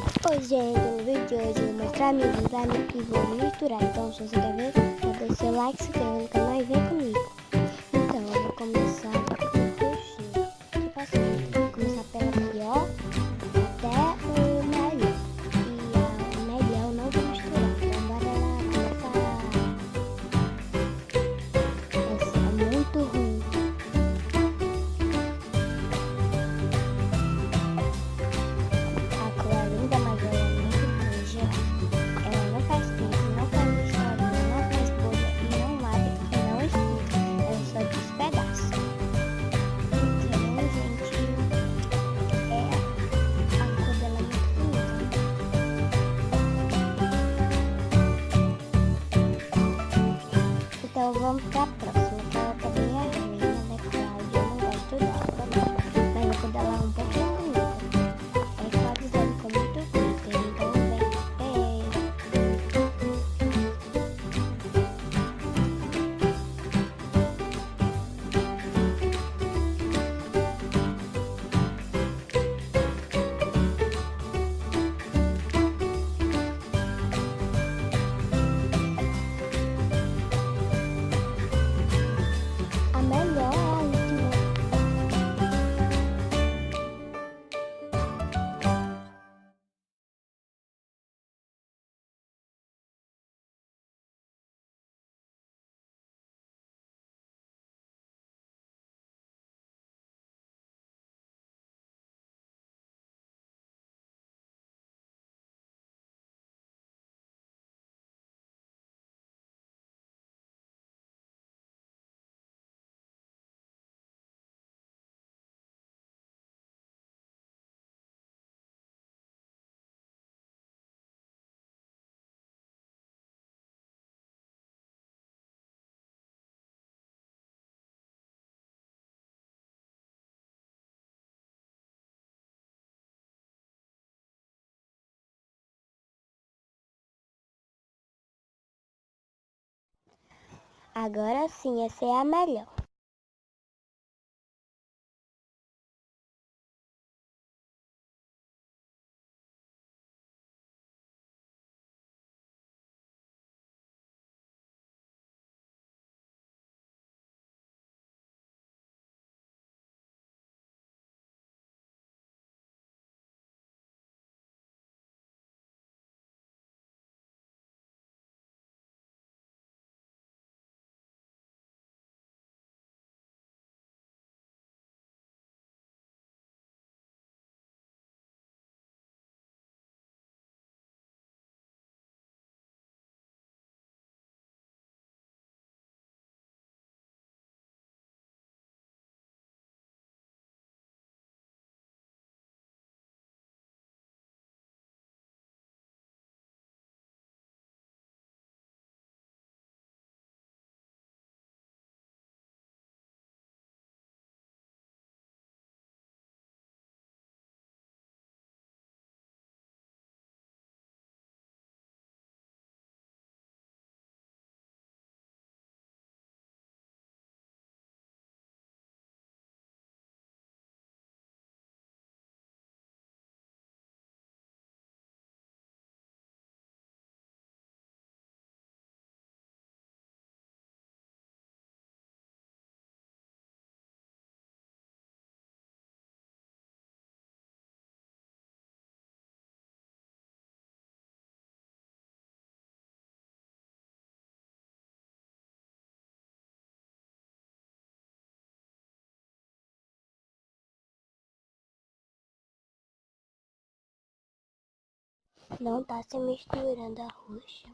Oi gente, no vídeo de hoje eu vou mostrar minha slime e vou misturar. Então se você quer ver, já deixa seu like, se inscreva no canal e vem comigo. Então eu vou começar com o roxinho. Tipo assim, vou começar pela pior até o melhor. E a melhor eu não vou misturar. Então bora lá começar. Essa é muito ruim. A cor é linda, mas ela é muito suja. Ela não faz tempo, não faz misturinha, não faz bolha e não lava e não estica. Ela só despedaça. Então, gente, a cor dela é muito bonita. Então vamos pra próxima, que ela também é ruim, né, Cláudia? Eu não gosto dela também. Mas a cor dela é um pouquinho bonita. É Cláudia dizendo que é muito glitter, então vem ver. A melhor é a última. Agora sim, essa é a melhor. Não tá se misturando a roxa.